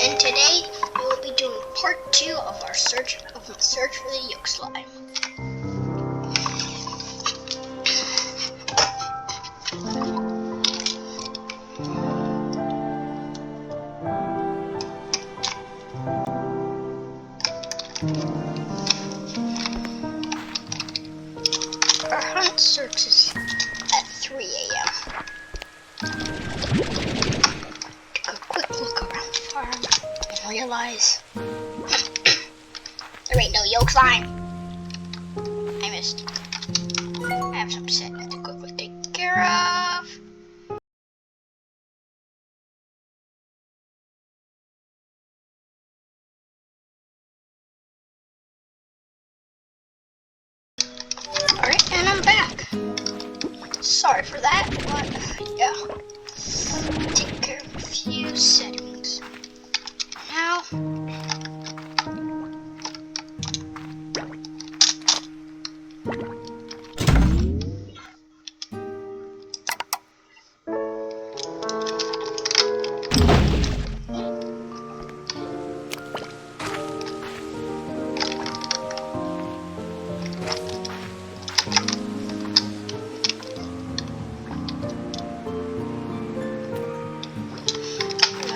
And today we will be doing part 2 of our search for the yolk slime. Our hunt starts at 3 a.m. Took a quick look around the farm and realize there ain't no yolk slime. I missed. I have some shit I have to quickly take care of. Alright, and I'm back. Sorry for that, but yeah. Take care of a few settings. Now,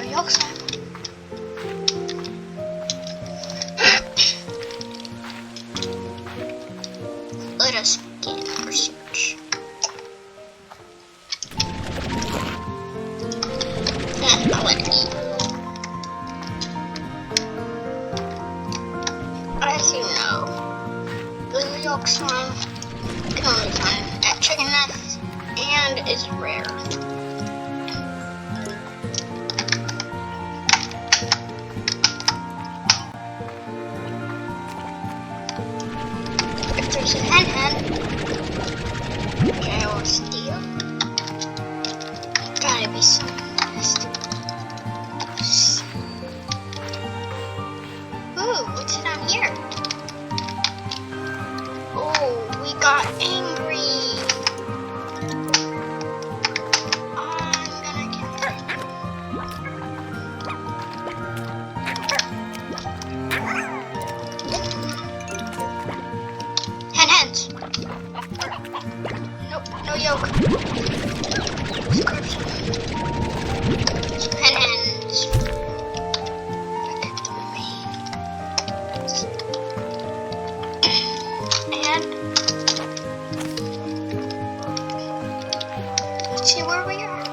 yolk slime. Let us begin our search. I'll let it eat. As you know, the yolk slime can only find at chicken nests and is rare. There's a hen, which I will steal. Gotta be some nest. Ooh, what's down here? Oh, we got angry. I'm gonna get her. Hens. Nope, no yolk. Description. Hens. And let's see where we are.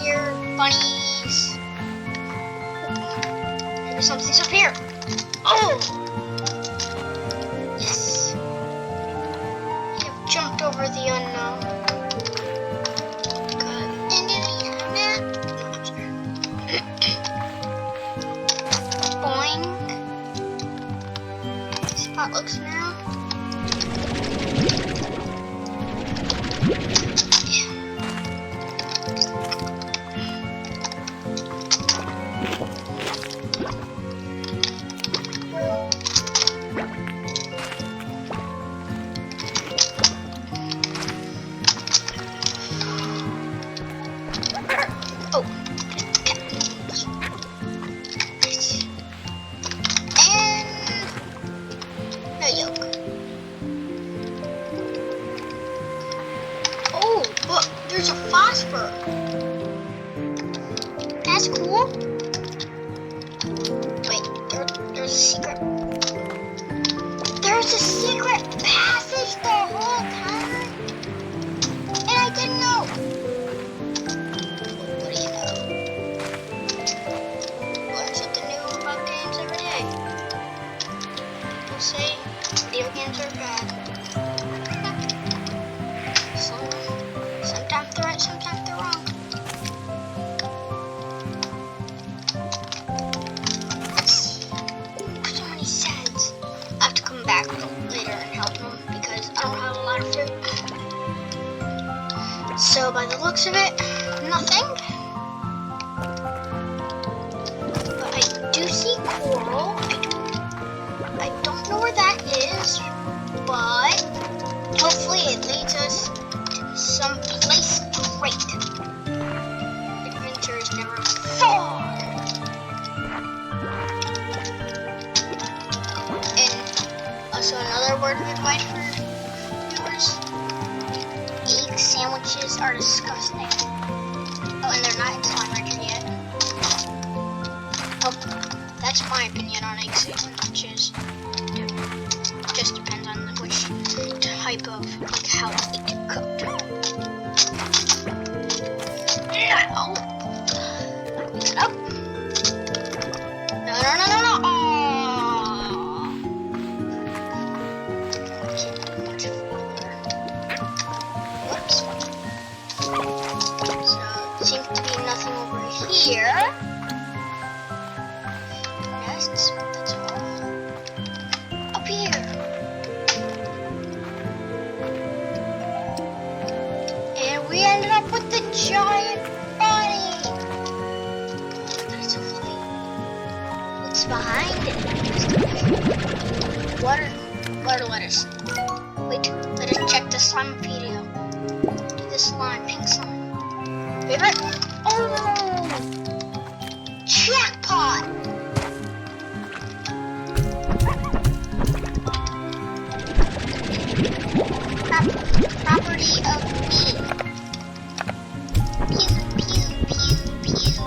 Here, bunnies. Maybe something's up here. Oh! Yes. We have jumped over the unknown. Got into the internet. Boing. Spot looks now. Oh, and no yolk. Oh, look, there's a phosphor. That's cool. Wait, there's a secret. There's a secret passage the whole time, and I didn't know. What do you know? Learn something new about games every day. People say video games are bad. Sometimes they're right, sometimes they're wrong. There's so many sads. I have to come back later and help them because I don't have a lot of fruit. So by the looks of it, nothing. But I do see coral. I don't know where that is, but hopefully it leads us to some place another word of advice for viewers. Egg sandwiches are disgusting. Oh, and they're not in slime record yet. Oh, that's my opinion on egg sandwiches. It just depends on which type of, like, how it's cooked. Oh, mix it up. No. Oh. Whoops. So, seems to be nothing over here. Yes, that's all. Up here. And we ended up with the giant bunny. Beautifully. What's behind it? Water lettuce. Wait, let us check the slime video. The slime, pink slime. Favorite? Oh! Jackpot! Property of me. Pew.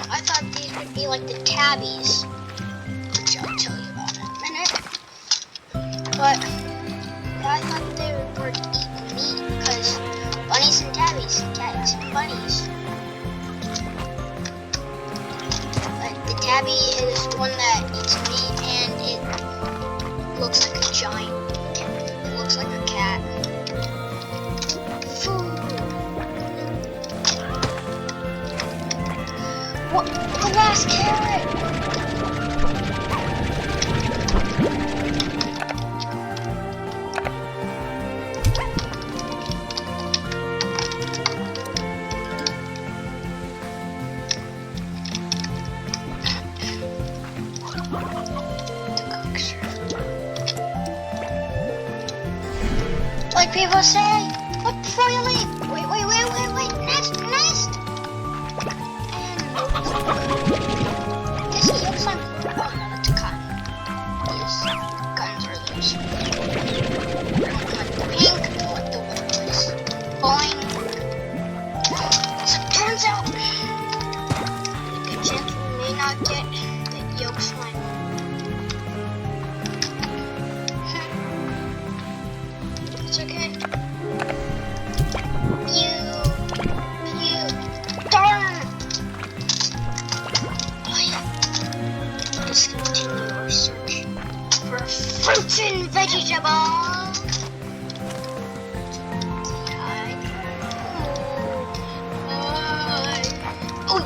I thought these would be like the tabbies, which I'll tell you about in a minute. But I thought they were eating meat because bunnies and tabbies, cats and bunnies. But the tabby is one that eats meat and it looks like a giant cat. It looks like a cat. Food. What? The last carrot! Like people say, look before you leave. Wait. Nest. This looks like, oh no, that's a cotton. These guns are loose. I don't like the pink, I like the one that's falling. So it turns out, good chance we may not get the yolk slime. It's okay. Pew. Darn! Oh yeah. Let's continue our search for fruits and vegetables. Oh!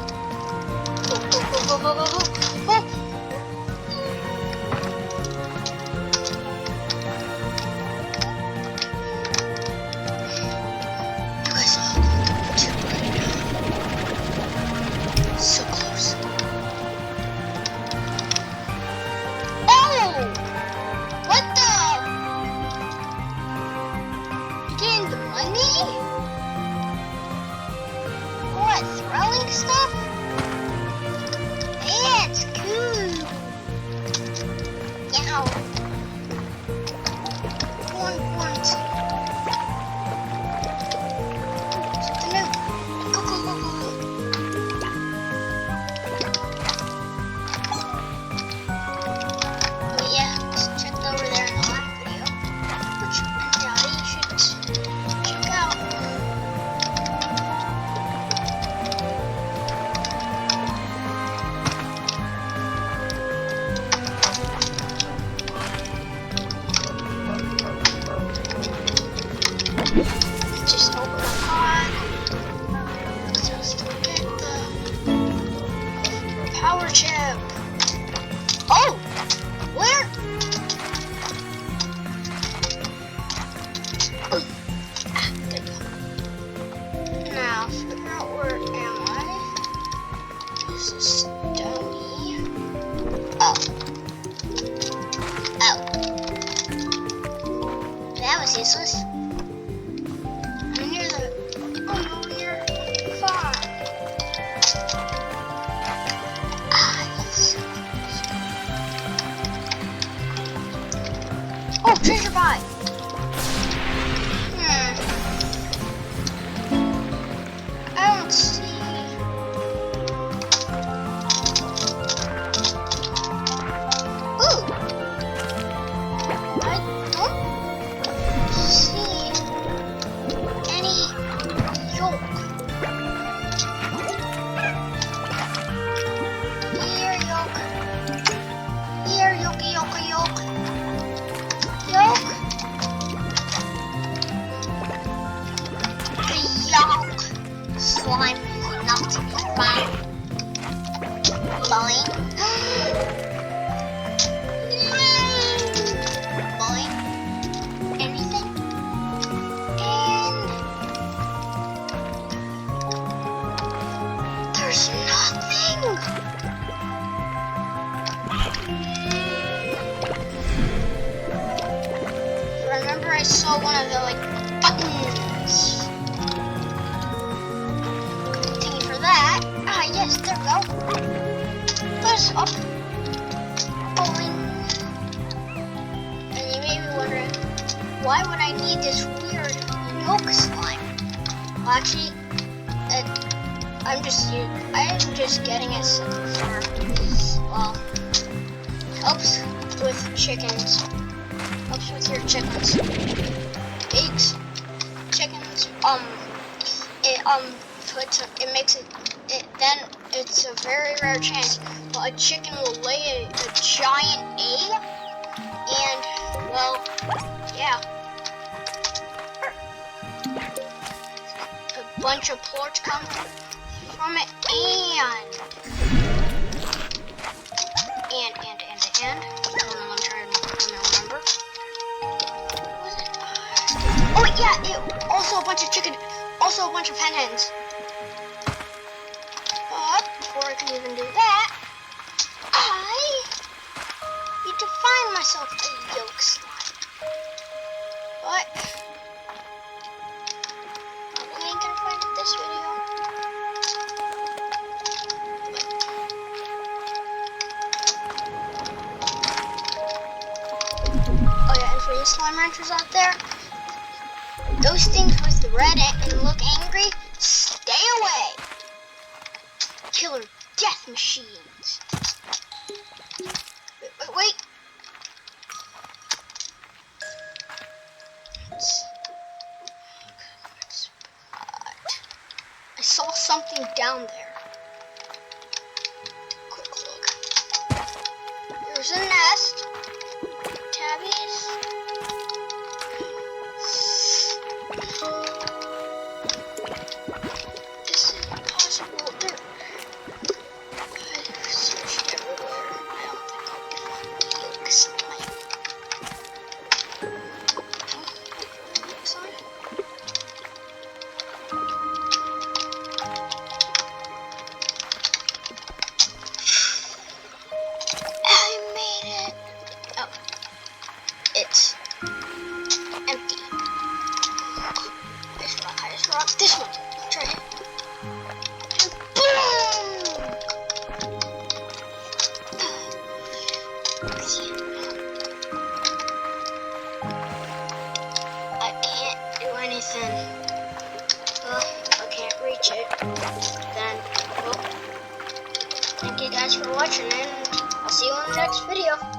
So close. Oh! What the? You getting the money? What, throwing stuff? That's cool. You know. One. Something new. Go. Just open the pod. Just get the power chip. Oh! Where? There we go. Now, figure out where am I? This is stony. Oh. That was useless. Nothing. Fine. Boing. Boing. Anything? And there's nothing. Remember, I saw one of the buttons. Thingy for that. Ah, yes, there we go. Push up. Boing. And you may be wondering, why would I need this weird yolk slime? Well, actually, I'm just getting it for, well, helps with chickens. Helps with your chickens. Eggs. Chickens. It makes it, then it's a very rare chance, but a chicken will lay a giant egg, and, well, yeah. A bunch of porch come from it, and I'm trying to remember. What was it? Oh yeah, also a bunch of chicken, also a bunch of hen hens. But before I can even do that, I need to find myself a yolk slime. But I ain't gonna find it this video. Oh yeah, and for you slime ranchers out there, those things with the red and look angry, stay away. Killer death machines. Wait. I saw something down there. Quick look. There's a nest. Tabbies. This is impossible. I've searched everywhere. I don't think I'll be finding yolk slime. Yolk slime? I made it. Oh, it's empty. I just rocked this one. Try it. And boom! I can't do anything. Well, if I can't reach it, then, well, thank you guys for watching, and I'll see you in the next video.